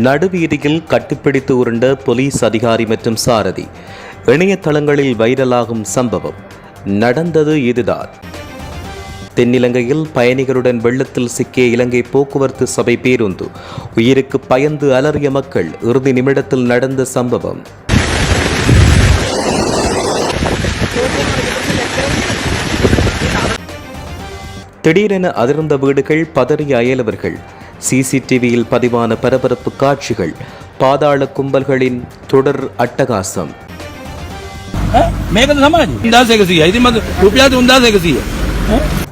நடுவீதியில் கட்டிப்பிடித்து உருண்ட போலீஸ் அதிகாரி மற்றும் சாரதி. இணையதளங்களில் வைரலாகும் சம்பவம். நடந்தது இதுதான். தென்னிலங்கையில் பயணிகளுடன் வெள்ளத்தில் சிக்கிய இலங்கை போக்குவரத்து சபை பேருந்து. உயிருக்கு பயந்து அலறிய மக்கள். இறுதி நிமிடத்தில் நடந்த சம்பவம். திடீரென அதிர்ந்த வீடுகள், பதறிய அயலவர்கள். சிசிடிவியில் பதிவான பரபரப்பு காட்சிகள். பாதாள கும்பல்களின் தொடர் அட்டகாசம்.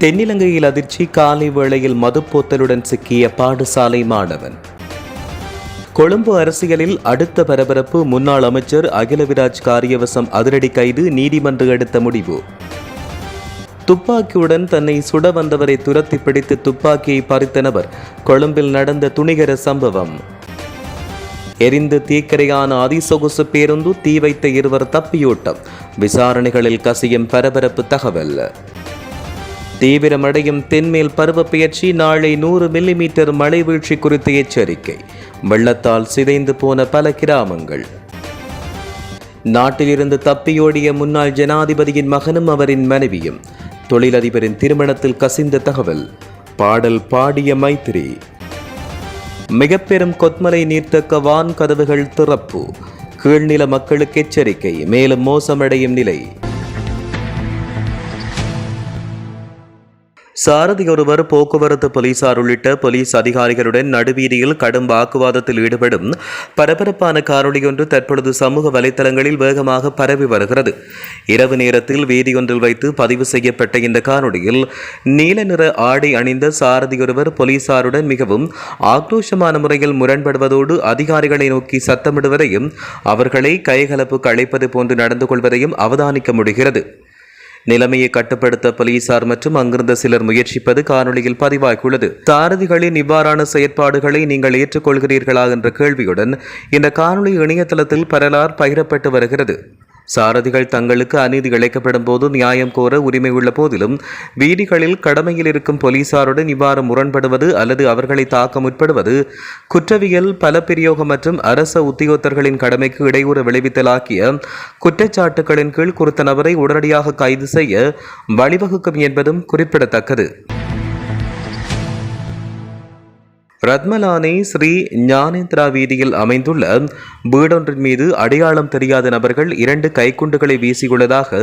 தென்னிலங்கையில் அதிர்ச்சி. காலை வேளையில் மதுப்போத்தலுடன் சிக்கிய பாடசாலை மாணவன். கொழும்பு அரசியலில் அடுத்த பரபரப்பு. முன்னாள் அமைச்சர் அகிலவிராஜ் காரியவசம் அதிரடி கைது. நீதிமன்றம் எடுத்த முடிவு. துப்பாக்கியுடன் தன்னை சுட வந்தவரை துரத்தி பிடித்து துப்பாக்கியை பறித்த நபர். கொழும்பில் நடந்த துணிகர சம்பவம். எரிந்து தீக்கிரையான அதிசொகுசு பேருந்து. தீ வைத்த இருவர் தப்பியோட்டம். விசாரணைகளில் கசியும் பரபரப்பு தகவல். தீவிரமடையும் தென்மேல் பருவப்பெயர்ச்சி. நாளை 100 மில்லிமீட்டர் மழை வீழ்ச்சி குறித்த எச்சரிக்கை. வெள்ளத்தால் சிதைந்து போன பல கிராமங்கள். நாட்டிலிருந்து தப்பியோடிய முன்னாள் ஜனாதிபதியின் மகனும் அவரின் மனைவியும். தொழிலதிபரின் திருமணத்தில் கசிந்த தகவல். பாடல் பாடிய மைத்திரி. மிக பெரும் கொத்மலை நீர்த்தக்க வான் கதவுகள் திறப்பு. கீழ்நில மக்களுக்கு எச்சரிக்கை. மேலும் மோசமடையும் நிலை. சாரதி ஒருவர் போக்குவரத்து போலீசார் உள்ளிட்ட போலீஸ் அதிகாரிகளுடன் நடுவீதியில் கடும் வாக்குவாதத்தில் ஈடுபடும் பரபரப்பான காணொலியொன்று தற்பொழுது சமூக வலைதளங்களில் வேகமாக பரவி வருகிறது. இரவு நேரத்தில் வீதியொன்றில் வைத்து பதிவு செய்யப்பட்ட இந்த காணொலியில் நீல நிற ஆடை அணிந்த சாரதி ஒருவர் போலீசாருடன் மிகவும் ஆக்ரோஷமான முறையில் முரண்படுவதோடு அதிகாரிகளை நோக்கி சத்தமிடுவதையும் அவர்களை கைகலப்புக்கு அழைப்பது போன்று நடந்து கொள்வதையும் அவதானிக்க முடிகிறது. நிலைமையை கட்டுப்படுத்த போலீசார் மற்றும் அங்கிருந்த சிலர் முயற்சிப்பது காணொலியில் பதிவாகியுள்ளது. சாரதிகளின் இவ்வாறான செயற்பாடுகளை நீங்கள் ஏற்றுக்கொள்கிறீர்களா என்ற கேள்வியுடன் இந்த காணொலி இணையதளத்தில் பரவலாக பகிரப்பட்டு வருகிறது. சாரதிகள் தங்களுக்கு அநீதி இழைக்கப்படும் போது நியாயம் கோர உரிமை உள்ள போதிலும் வீதிகளில் கடமையில் இருக்கும் போலீசாருடன் இவ்வாறு முரண்படுவது அல்லது அவர்களை தாக்க முற்படுவது குற்றவியல் பலப்பிரயோகம் மற்றும் அரச உத்தியோகத்தர்களின் கடமைக்கு இடையூறு விளைவித்தலாக்கிய குற்றச்சாட்டுகளின் கீழ் குறித்த நபரை உடனடியாக கைது செய்ய வழிவகுக்கும் என்பதும் குறிப்பிடத்தக்கது. ரத்மலானை ஸ்ரீ ஞானேந்திரா வீதியில் அமைந்துள்ள வீடொன்றின் மீது அடையாளம் தெரியாத நபர்கள் 2 கைக்குண்டுகளை வீசியுள்ளதாக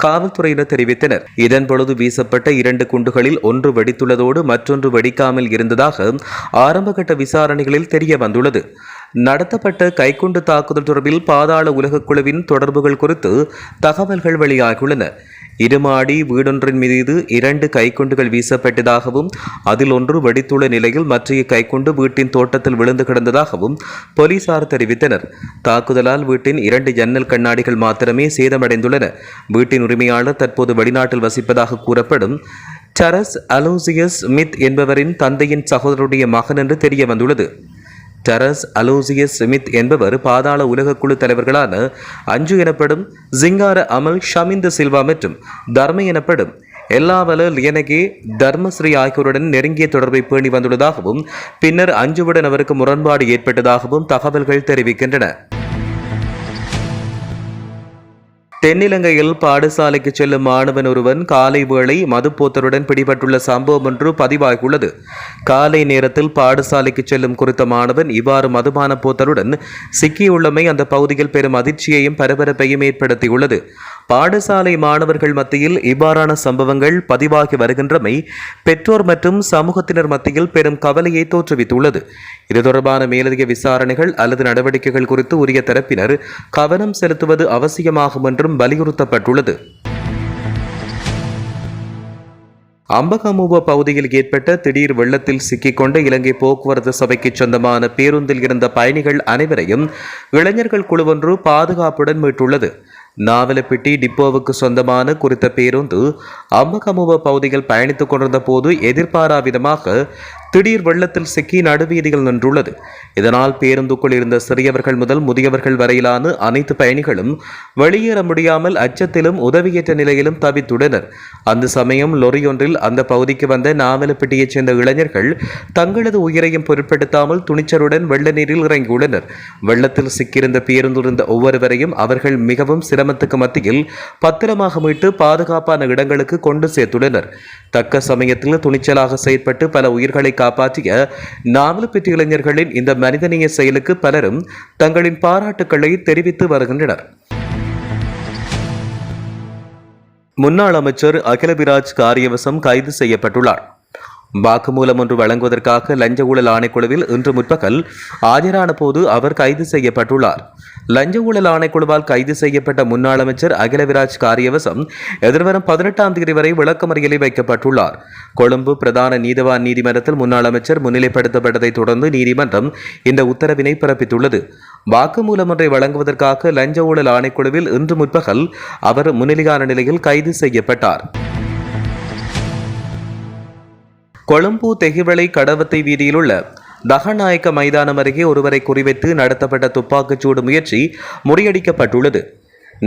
காவல்துறையினர் தெரிவித்தனர். இதன் பொழுது வீசப்பட்ட 2 குண்டுகளில் ஒன்று வெடித்துள்ளதோடு மற்றொன்று வெடிக்காமல் இருந்ததாக ஆரம்பகட்ட விசாரணைகளில் தெரிய வந்துள்ளது. நடத்தப்பட்ட கைக்குண்டு தாக்குதல் தொடர்பில் பாதாள உலக குழுவின் தொடர்புகள் குறித்து தகவல்கள் வெளியாகியுள்ளன. இருமாடி வீடொன்றின் மீது 2 கைக்குண்டுகள் வீசப்பட்டதாகவும் அதில் ஒன்று வெடித்துள்ள நிலையில் மற்றைய கைக்குண்டு வீட்டின் தோட்டத்தில் விழுந்து கிடந்ததாகவும் போலீசார் தெரிவித்தனர். தாக்குதலால் வீட்டின் 2 ஜன்னல் கண்ணாடிகள் மாத்திரமே சேதமடைந்துள்ளன. வீட்டின் உரிமையாளர் தற்போது வெளிநாட்டில் வசிப்பதாக கூறப்படும் சார்ல்ஸ் அலோசியஸ் ஸ்மித் என்பவரின் தந்தையின் சகோதரருடைய மகன் என்று தெரிய வந்துள்ளது. சார்ல்ஸ் அலோசியஸ் ஸ்மித் என்பவர் பாதாள உலக குழு தலைவர்களான அஞ்சு எனப்படும் ஜிங்கார அமல், ஷமிந்த சில்வா மற்றும் தர்ம எனப்படும் எல்லாவல லியனகே தர்மஸ்ரீ ஆகியோருடன் நெருங்கிய தொடர்பை பேணி வந்துள்ளதாகவும் பின்னர் அஞ்சுவுடன் அவருக்கு முரண்பாடு ஏற்பட்டதாகவும் தகவல்கள் தெரிவிக்கின்றன. தென்னிலங்கையில் பாடசாலைக்கு செல்லும் மாணவன் ஒருவன் காலை வேளை மதுப்போத்தலுடன் பிடிபட்டுள்ள சம்பவம் ஒன்று பதிவாகியுள்ளது. காலை நேரத்தில் பாடசாலைக்கு செல்லும் குறித்த மாணவன் இவ்வாறு மதுபான போத்தலுடன் சிக்கியுள்ளமை அந்த பகுதியில் பெரும் அதிர்ச்சியையும் பரபரப்பையும் ஏற்படுத்தியுள்ளது. பாடசாலை மாணவர்கள் மத்தியில் இவ்வாறான சம்பவங்கள் பதிவாகி வருகின்றமை பெற்றோர் மற்றும் சமூகத்தினர் மத்தியில் பெரும் கவலையை தோற்றுவித்துள்ளது. இது தொடர்பான மேலதிக விசாரணைகள் அல்லது நடவடிக்கைகள் குறித்து உரிய தரப்பினர் கவனம் செலுத்துவது அவசியமாகும் என்றும் வலியுறுத்தப்பட்டுள்ளது. அம்பகமுவ பகுதியில் ஏற்பட்ட திடீர் வெள்ளத்தில் சிக்கிக்கொண்ட இலங்கை போக்குவரத்து சபைக்கு சொந்தமான பேருந்தில் இருந்த பயணிகள் அனைவரையும் இளைஞர்கள் குழுவொன்று பாதுகாப்புடன் மீட்டுள்ளது. நாவலப்பிட்டி டிப்போவுக்கு சொந்தமான குறித்த பேருந்து அம்பகமுவ பகுதியில் பயணித்துக் கொண்டிருந்த போது எதிர்பாராவிதமாக திடீர் வெள்ளத்தில் சிக்கி நடுவீதியில் நின்றுள்ளது. இதனால் பேருந்துக்குள் இருந்த சிறியவர்கள் முதல் முதியவர்கள் வரையிலான அனைத்து பயணிகளும் வெளியேற முடியாமல் அச்சத்திலும் உதவியற்ற நிலையிலும் தவித்துள்ளனர். அந்த சமயம் லொரியொன்றில் அந்த பகுதிக்கு வந்த நாவலப்பிட்டியைச் சேர்ந்த இளைஞர்கள் தங்களது உயிரையும் பொருட்படுத்தாமல் துணிச்சலுடன் வெள்ள நீரில் இறங்கியுள்ளனர். வெள்ளத்தில் சிக்கியிருந்த பேருந்தில் இருந்த ஒவ்வொருவரையும் அவர்கள் மிகவும் சிரமத்துக்கு மத்தியில் பத்திரமாக மீட்டு பாதுகாப்பான இடங்களுக்கு கொண்டு சேர்த்துள்ளனர். தக்க சமயத்தில் துணிச்சலாக செயற்பட்டு பல உயிர்களை காப்பாற்றிய நாவலப்பிட்டி இளைஞர்களின் இந்த மனிதநேய செயலுக்கு பலரும் தங்களின் பாராட்டுக்களை தெரிவித்து வருகின்றனர். முன்னாள் அமைச்சர் அகிலவிராஜ் காரியவசம் கைது செய்யப்பட்டுள்ளார். வாக்குமூலம் ஒன்று வழங்குவதற்காக லஞ்ச ஊழல் ஆணைக்குழுவில் இன்று முற்பகல் ஆஜரான போது அவர் கைது செய்யப்பட்டுள்ளார். லஞ்ச ஊழல் ஆணைக்குழுவால் கைது செய்யப்பட்ட முன்னாள் அமைச்சர் அகிலவிராஜ் காரியவசம் எதிர்வரும் 18ஆம் தேதி வரை விளக்கமறியலில் வைக்கப்பட்டுள்ளார். கொழும்பு பிரதான நீதவான் நீதிமன்றத்தில் முன்னாள் அமைச்சர் முன்னிலைப்படுத்தப்பட்டதை தொடர்ந்து நீதிமன்றம் இந்த உத்தரவினை பிறப்பித்துள்ளது. வாக்குமூலம் ஒன்றை வழங்குவதற்காக லஞ்ச ஊழல் ஆணைக்குழுவில் இன்று முற்பகல் அவர் முன்னிலையான நிலையில் கைது செய்யப்பட்டார். கொழும்பு தெஹிவளை கடவத்தை வீதியில் உள்ள தகநாயக்க மைதானம் அருகே ஒருவரை குறிவைத்து நடத்தப்பட்ட துப்பாக்கிச்சூடு முயற்சி முறியடிக்கப்பட்டுள்ளது.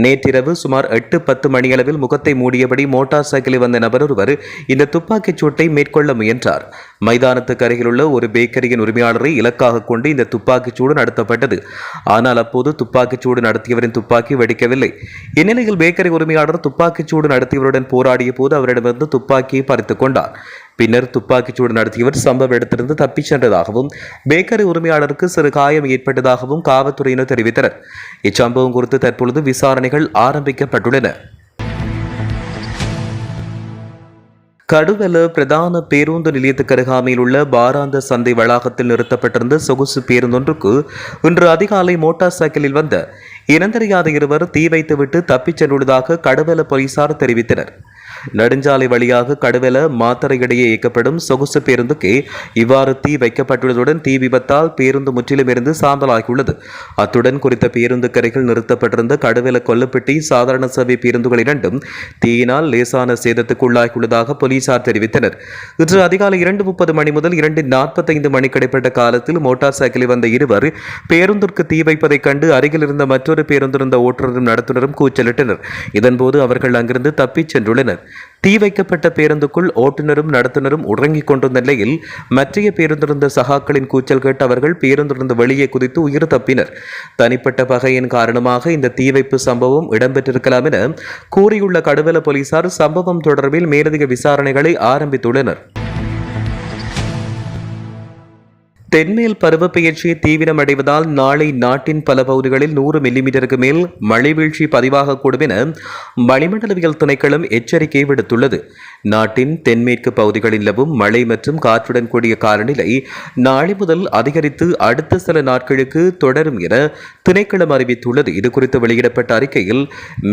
நேற்றிரவு சுமார் 8-10 மணியளவில் முகத்தை மூடியபடி மோட்டார் சைக்கிளில் வந்த நபர் ஒருவர் இந்த துப்பாக்கிச் சூட்டை மேற்கொள்ள முயன்றார். மைதானத்துக்கு அருகிலுள்ள ஒரு பேக்கரியின் உரிமையாளரை இலக்காக கொண்டு இந்த துப்பாக்கிச் சூடு நடத்தப்பட்டது. ஆனால் அப்போது துப்பாக்கிச் சூடு நடத்தியவரின் துப்பாக்கி வெடிக்கவில்லை. இந்நிலையில் பேக்கரி உரிமையாளர் துப்பாக்கிச் சூடு நடத்தியவருடன் போராடிய போது அவரிடமிருந்து துப்பாக்கியை பறித்துக் கொண்டார். பின்னர் துப்பாக்கிச்சூடு நடத்தியவர் சம்பவ இடத்திலிருந்து தப்பிச் சென்றதாகவும் பேக்கரி உரிமையாளருக்கு சிறு காயம் ஏற்பட்டதாகவும் காவல்துறையினர் தெரிவித்தனர். இச்சம்பவம் குறித்து தற்பொழுது விசாரணைகள் ஆரம்பிக்கப்பட்டுள்ளன. கடுவல பிரதான பேருந்து நிலையத்துக்கு அருகாமையில் உள்ள பாராந்த சந்தை வளாகத்தில் நிறுத்தப்பட்டிருந்த சொகுசு பேருந்தொன்றுக்கு இன்று அதிகாலை மோட்டார் சைக்கிளில் வந்த இனந்தெரியாத இருவர் தீ வைத்துவிட்டு தப்பிச் சென்றுள்ளதாக கடுவல போலீசார் தெரிவித்தனர். நெடுஞ்சாலை வழியாக கடுவல மாத்தறை இடையே இயக்கப்படும் சொகுசு பேருந்துக்கு இவ்வாறு தீ வைக்கப்பட்டுள்ளதுடன் தீ விபத்தால் பேருந்து முற்றிலும் இருந்து சாம்பலாகியுள்ளது. அத்துடன் குறித்த பேருந்து கரையில் நிறுத்தப்பட்டிருந்த கடுவல கொல்லப்பட்டி சாதாரண சேவை பேருந்துகள் இரண்டும் தீயினால் லேசான சேதத்துக்குள்ளாகியுள்ளதாக போலீசார் தெரிவித்தனர். இன்று அதிகாலை 2:30 மணி முதல் 2:45 மணி கிடைப்பட்ட காலத்தில் மோட்டார் சைக்கிளில் வந்த இருவர் பேருந்திற்கு தீ வைப்பதைக் கண்டு அருகில் இருந்த மற்றொரு பேருந்திருந்த ஓட்டுநரும் நடத்துனரும் கூச்சலிட்டனர். இதன்போது அவர்கள் அங்கிருந்து தப்பிச் சென்றுள்ளனர். தீ வைக்கப்பட்ட பேருந்துக்குள் ஓட்டுநரும் நடத்துனரும் உறங்கிக் கொண்டிருந்த நிலையில் மற்றைய பேருந்திருந்த சகாக்களின் கூச்சல் கேட்டு அவர்கள் பேருந்திலிருந்து வெளியே குதித்து உயிர் தப்பினர். தனிப்பட்ட பகையின் காரணமாக இந்த தீ வைப்பு சம்பவம் இடம்பெற்றிருக்கலாம் என கூறியுள்ள கடுவல போலீசார் சம்பவம் தொடர்பில் மேலதிக விசாரணைகளை ஆரம்பித்துள்ளனர். தென்மேல் பருவப்பெயர்ச்சி தீவிரமடைவதால் நாளை நாட்டின் பல பகுதிகளில் 100 மில்லிமீட்டருக்கு மேல் மழை வீழ்ச்சி பதிவாகக்கூடும் என வளிமண்டலவியல் திணைக்களம் எச்சரிக்கை விடுத்துள்ளது. நாட்டின் தென்மேற்கு பகுதிகளில் நிலவும் மழை மற்றும் காற்றுடன் கூடிய காலநிலை நாளை முதல் அதிகரித்து அடுத்த சில நாட்களுக்கு தொடரும் என திணைக்களம் அறிவித்துள்ளது. இதுகுறித்து வெளியிடப்பட்ட அறிக்கையில்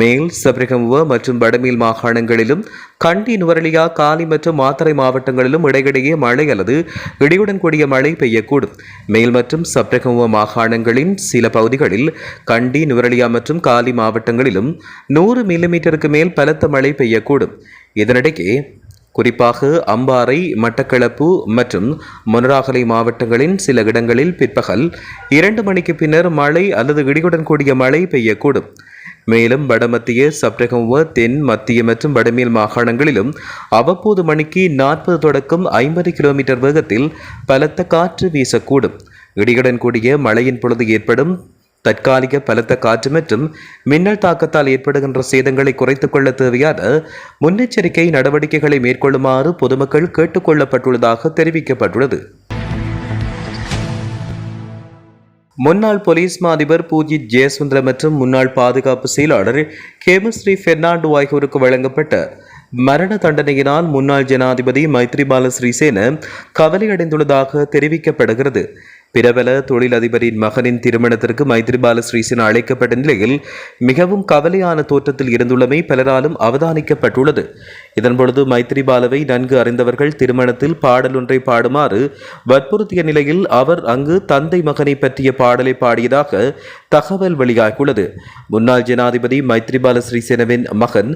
மேல் சப்ரகமுவ மற்றும் வடமேல் மாகாணங்களிலும் கண்டி நுவரெலியா காலி மற்றும் மாத்தறை மாவட்டங்களிலும் இடையிடையே மழை அல்லது இடியுடன் கூடிய மழை பெய்யக்கூடும். மேல் மற்றும் சப்ரகமுவ மாகாணங்களின் சில பகுதிகளில் கண்டி நுவரெலியா மற்றும் காலி மாவட்டங்களிலும் 100 மில்லிமீட்டருக்கு மேல் பலத்த மழை பெய்யக்கூடும். இதனிடையே குறிப்பாக அம்பாறை, மட்டக்களப்பு மற்றும் மொனராகலை மாவட்டங்களின் சில இடங்களில் பிற்பகல் 2 மணிக்கு பின்னர் மழை அல்லது இடியுடன் கூடிய மழை பெய்யக்கூடும். மேலும் வடமத்திய சப்ரகமுவ, தென் மத்திய மற்றும் வடமேல் மாகாணங்களிலும் அவ்வப்போது மணிக்கு 40 தொடக்கம் 50 கிலோமீட்டர் வேகத்தில் பலத்த காற்று வீசக்கூடும். இடியுடன் கூடிய மழையின் பொழுது ஏற்படும் தற்காலிக பலத்த காற்று மற்றும் மின்னல் தாக்கத்தால் ஏற்படுகின்ற சேதங்களை குறைத்துக் கொள்ள தேவையான முன்னெச்சரிக்கை நடவடிக்கைகளை மேற்கொள்ளுமாறு பொதுமக்கள் கேட்டுக் கொள்ளப்பட்டுள்ளதாக தெரிவிக்கப்பட்டுள்ளது. முன்னாள் போலீஸ் மா அதிபர் பூஜித் ஜெயசுந்தர மற்றும் முன்னாள் பாதுகாப்பு செயலாளர் கேமஸ்ரீ பெர்னாண்டோ ஆகியோருக்கு வழங்கப்பட்ட மரண தண்டனையினால் முன்னாள் ஜனாதிபதி மைத்ரிபால சிறிசேன கவலையடைந்துள்ளதாக தெரிவிக்கப்படுகிறது. பிரபல தொழிலதிபரின் மகனின் திருமணத்திற்கு மைத்ரிபால சிறிசேன அழைக்கப்பட்ட நிலையில் மிகவும் கவலையான தோற்றத்தில் இருந்துள்ளமை பலராலும் அவதானிக்கப்பட்டுள்ளது. இதன்பொழுது மைத்ரிபாலவை நன்கு அறிந்தவர்கள் திருமணத்தில் பாடல் ஒன்றை பாடுமாறு வற்புறுத்திய நிலையில் அவர் அங்கு தந்தை மகனை பற்றிய பாடலை பாடியதாக தகவல் வெளியாகியுள்ளது. முன்னாள் ஜனாதிபதி மைத்ரிபால சிறிசேனவின் மகன்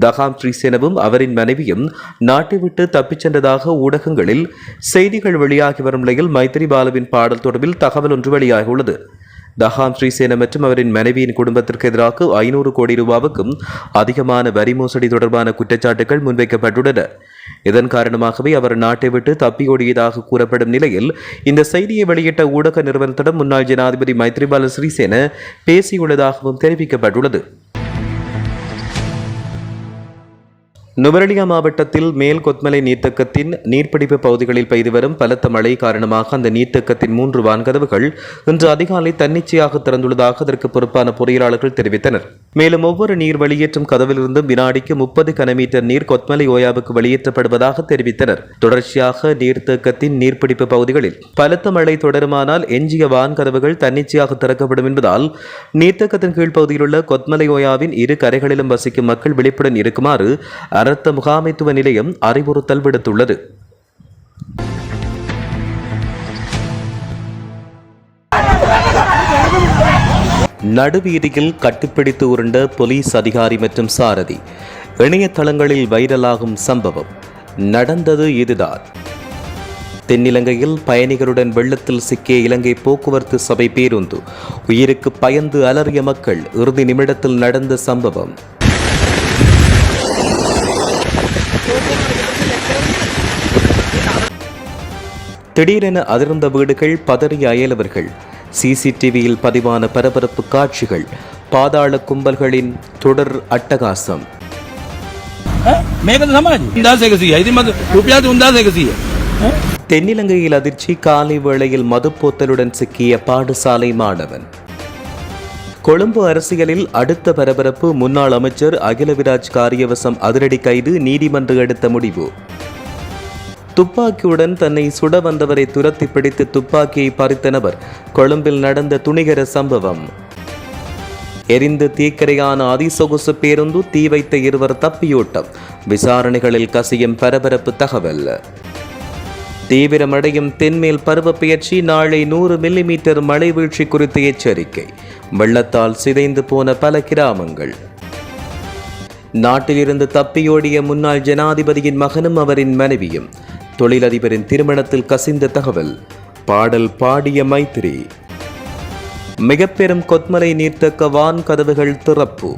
தகாம் ஸ்ரீசேனவும் அவரின் மனைவியும் நாட்டை விட்டு தப்பிச் சென்றதாக ஊடகங்களில் செய்திகள் வெளியாகி வரும் நிலையில் மைத்ரிபாலவின் பாடல் தொடர்பில் தகவல் ஒன்று வெளியாகியுள்ளது. தகாம் ஸ்ரீசேன மற்றும் அவரின் மனைவியின் குடும்பத்திற்கு எதிராக 500 கோடி ரூபாவுக்கும் அதிகமான வரி மோசடி தொடர்பான குற்றச்சாட்டுகள் முன்வைக்கப்பட்டுள்ளன. இதன் காரணமாகவே அவர் நாட்டை விட்டு தப்பியோடியதாக கூறப்படும் நிலையில் இந்த செய்தியை வெளியிட்ட ஊடக நிறுவனத்திடம் முன்னாள் ஜனாதிபதி மைத்ரிபால சிறிசேன பேசியுள்ளதாகவும் தெரிவிக்கப்பட்டுள்ளது. நுவரெலியா மாவட்டத்தில் மேல் கொத்மலை நீர்த்தக்கத்தின் நீர்பிடிப்பு பகுதிகளில் பெய்து வரும் பலத்த மழை காரணமாக அந்த நீர்த்தக்கத்தின் 3 வான்கதவுகள் இன்று அதிகாலை தன்னிச்சையாக திறந்துள்ளதாக அதற்கு பொறுப்பான பொறியாளர்கள் தெரிவித்தனர். மேலும் ஒவ்வொரு நீர் வெளியேற்றும் கதவிலிருந்தும் வினாடிக்கு 30 கனமீட்டர் நீர் கொத்மலை ஓயாவுக்கு வெளியேற்றப்படுவதாக தெரிவித்தனர். தொடர்ச்சியாக நீர்த்தக்கத்தின் நீர்பிடிப்பு பகுதிகளில் பலத்த மழை தொடருமானால் எஞ்சிய வான்கதவுகள் தன்னிச்சையாக திறக்கப்படும் என்பதால் நீர்த்தக்கத்தின் கீழ்ப்பகுதியில் உள்ள கொத்மலை ஓயாவின் இரு கரைகளிலும் வசிக்கும் மக்கள் விழிப்புடன் இருக்குமாறு அரச முகாமைத்துவ நிலையம் அறிவுறுத்தல் விடுத்துள்ளது. நடுவீதியில் கட்டுப்பிடித்து உருண்ட போலீஸ் அதிகாரி மற்றும் சாரதி. இணையதளங்களில் வைரலாகும் சம்பவம். நடந்தது இதுதான். தென்னிலங்கையில் பயணிகளுடன் வெள்ளத்தில் சிக்கிய இலங்கை போக்குவரத்து சபை பேருந்து. உயிருக்கு பயந்து அலறிய மக்கள். இறுதி நிமிடத்தில் நடந்த சம்பவம். திடீரென அதிர்ந்த வீடுகள், பதறிய அயலவர்கள். சிசிடிவியில் பதிவான பரபரப்பு காட்சிகள். பாதாள கும்பல்களின் தொடர் அட்டகாசம். தென்னிலங்கையில் அதிர்ச்சி. காலை வேளையில் மதுப்போத்தலுடன் சிக்கிய பாடசாலை மாணவன். கொழும்பு அரசியலில் அடுத்த பரபரப்பு. முன்னாள் அமைச்சர் அகிலவிராஜ் காரியவசம் அதிரடி கைது. நீதிமன்றம் எடுத்த முடிவு. துப்பாக்கியுடன் தன்னை சுட வந்தவரை துரத்தி பிடித்து துப்பாக்கியை பறித்த நபர். கொழும்பில் நடந்த துணிகர சம்பவம். எரிந்து தீக்கிரையான அதிசொகுசு பேருந்து. தீ வைத்த இருவர் தப்பியோட்டம். விசாரணைகளில் கசியும் பரபரப்பு தகவல். தீவிரமடையும் தென்மேல் பருவப்பெயர்ச்சி. நாளை 100 மில்லிமீட்டர் மழை வீழ்ச்சி குறித்த எச்சரிக்கை. வெள்ளத்தால் சிதைந்து போன பல கிராமங்கள். நாட்டிலிருந்து தப்பியோடிய முன்னாள் ஜனாதிபதியின் மகனும் அவரின் மனைவியும். தொழிலதிபரின் திருமணத்தில் கசிந்த தகவல். பாடல் பாடிய மைத்திரி. மிக பெரும் கொத்மலை நீர்த்தக்க வான் கதவுகள் திறப்பு.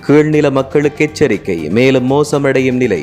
கீழ்நில மக்களுக்கு எச்சரிக்கை. மேலும் மோசமடையும் நிலை.